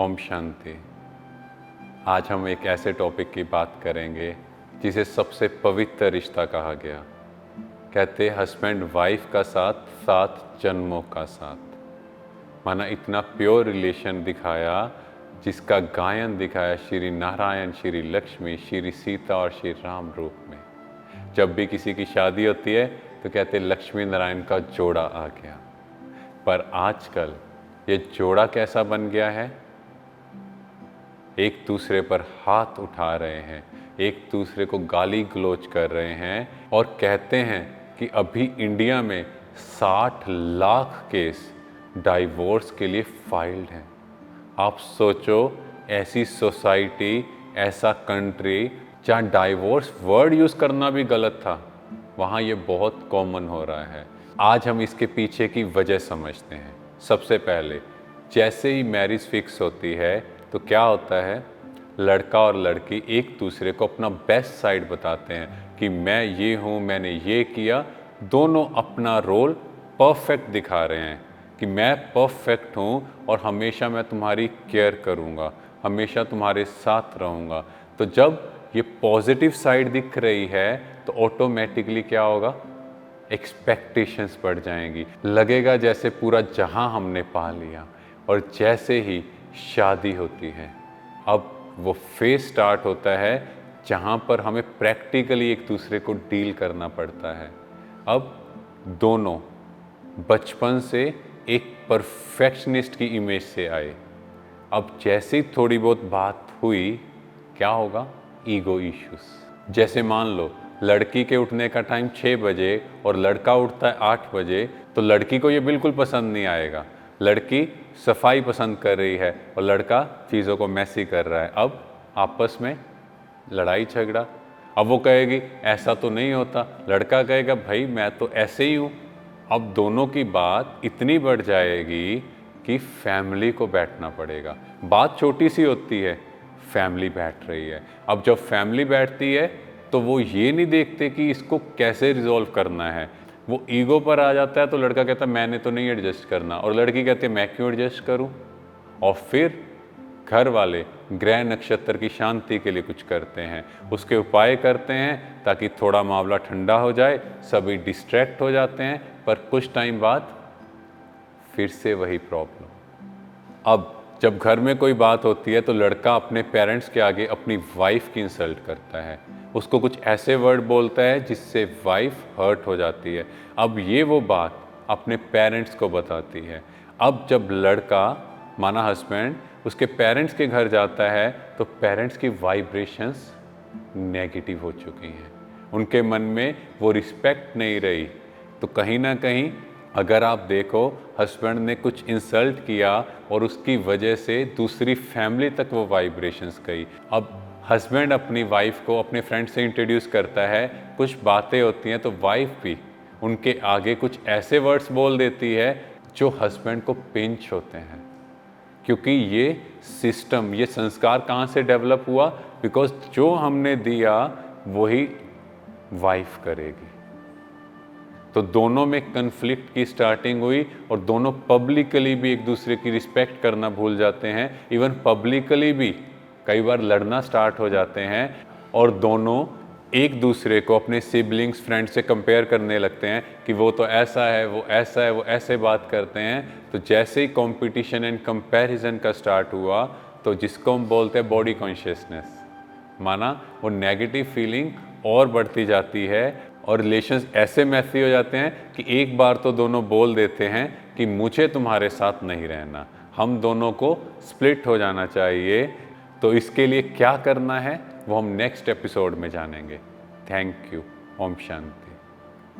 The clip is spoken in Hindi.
ओम शांति। आज हम एक ऐसे टॉपिक की बात करेंगे जिसे सबसे पवित्र रिश्ता कहा गया। कहते हस्बैंड वाइफ का साथ 7 जन्मों का साथ। माना इतना प्योर रिलेशन दिखाया जिसका गायन दिखाया श्री नारायण, श्री लक्ष्मी, श्री सीता और श्री राम रूप में। जब भी किसी की शादी होती है तो कहते लक्ष्मी नारायण का जोड़ा आ गया। पर आजकल ये जोड़ा कैसा बन गया है? एक दूसरे पर हाथ उठा रहे हैं, एक दूसरे को गाली गलौज कर रहे हैं और कहते हैं कि अभी इंडिया में 60 लाख केस डाइवोर्स के लिए फाइल्ड हैं। आप सोचो, ऐसी सोसाइटी, ऐसा कंट्री जहाँ डाइवोर्स वर्ड यूज़ करना भी गलत था, वहाँ ये बहुत कॉमन हो रहा है। आज हम इसके पीछे की वजह समझते हैं। सबसे पहले जैसे ही मैरिज फिक्स होती है तो क्या होता है, लड़का और लड़की एक दूसरे को अपना बेस्ट साइड बताते हैं कि मैं ये हूँ, मैंने ये किया। दोनों अपना रोल परफेक्ट दिखा रहे हैं कि मैं परफेक्ट हूँ और हमेशा मैं तुम्हारी केयर करूँगा, हमेशा तुम्हारे साथ रहूँगा। तो जब ये पॉजिटिव साइड दिख रही है तो ऑटोमेटिकली क्या होगा, एक्सपेक्टेशंस बढ़ जाएंगी। लगेगा जैसे पूरा जहां हमने पा लिया। और जैसे ही शादी होती है, अब वो फेज स्टार्ट होता है जहां पर हमें प्रैक्टिकली एक दूसरे को डील करना पड़ता है। अब दोनों बचपन से एक परफेक्शनिस्ट की इमेज से आए। अब जैसे ही थोड़ी बहुत बात हुई, क्या होगा, ईगो इश्यूज। जैसे मान लो लड़की के उठने का टाइम 6 बजे और लड़का उठता है 8 बजे, तो लड़की को ये बिल्कुल पसंद नहीं आएगा। लड़की सफाई पसंद कर रही है और लड़का चीज़ों को मैसी कर रहा है। अब आपस में लड़ाई झगड़ा। अब वो कहेगी ऐसा तो नहीं होता, लड़का कहेगा भाई मैं तो ऐसे ही हूँ। अब दोनों की बात इतनी बढ़ जाएगी कि फैमिली को बैठना पड़ेगा। बात छोटी सी होती है, फैमिली बैठ रही है। अब जब फैमिली बैठती है तो वो ये नहीं देखते कि इसको कैसे रिजॉल्व करना है। वो ईगो पर आ जाता है तो लड़का कहता है मैंने तो नहीं एडजस्ट करना, और लड़की कहती है मैं क्यों एडजस्ट करूं। और फिर घर वाले ग्रह नक्षत्र की शांति के लिए कुछ करते हैं, उसके उपाय करते हैं ताकि थोड़ा मामला ठंडा हो जाए। सभी डिस्ट्रैक्ट हो जाते हैं, पर कुछ टाइम बाद फिर से वही प्रॉब्लम। अब जब घर में कोई बात होती है तो लड़का अपने पेरेंट्स के आगे अपनी वाइफ की इंसल्ट करता है, उसको कुछ ऐसे वर्ड बोलता है जिससे वाइफ हर्ट हो जाती है। अब ये वो बात अपने पेरेंट्स को बताती है। अब जब लड़का, माना हस्बैंड, उसके पेरेंट्स के घर जाता है तो पेरेंट्स की वाइब्रेशंस नेगेटिव हो चुकी हैं, उनके मन में वो रिस्पेक्ट नहीं रही। तो कहीं ना कहीं अगर आप देखो, हस्बैंड ने कुछ इंसल्ट किया और उसकी वजह से दूसरी फैमिली तक वो वाइब्रेशंस गई। अब हस्बैंड अपनी वाइफ को अपने फ्रेंड से इंट्रोड्यूस करता है, कुछ बातें होती हैं तो वाइफ भी उनके आगे कुछ ऐसे वर्ड्स बोल देती है जो हस्बैंड को पिंच होते हैं। क्योंकि ये सिस्टम, ये संस्कार कहाँ से डेवलप हुआ? बिकॉज जो हमने दिया वही वाइफ करेगी। तो दोनों में कन्फ्लिक्ट की स्टार्टिंग हुई और दोनों पब्लिकली भी एक दूसरे की रिस्पेक्ट करना भूल जाते हैं। इवन पब्लिकली भी कई बार लड़ना स्टार्ट हो जाते हैं और दोनों एक दूसरे को अपने सिबलिंग्स, फ्रेंड से कंपेयर करने लगते हैं कि वो तो ऐसा है, वो ऐसा है, वो ऐसे बात करते हैं। तो जैसे ही कंपटीशन एंड कंपैरिजन का स्टार्ट हुआ तो जिसको हम बोलते हैं बॉडी कॉन्शियसनेस, माना वो नेगेटिव फीलिंग और बढ़ती जाती है और रिलेशंस ऐसे मैसी हो जाते हैं कि एक बार तो दोनों बोल देते हैं कि मुझे तुम्हारे साथ नहीं रहना, हम दोनों को स्प्लिट हो जाना चाहिए। तो इसके लिए क्या करना है वो हम नेक्स्ट एपिसोड में जानेंगे। Thank you. ओम शांति।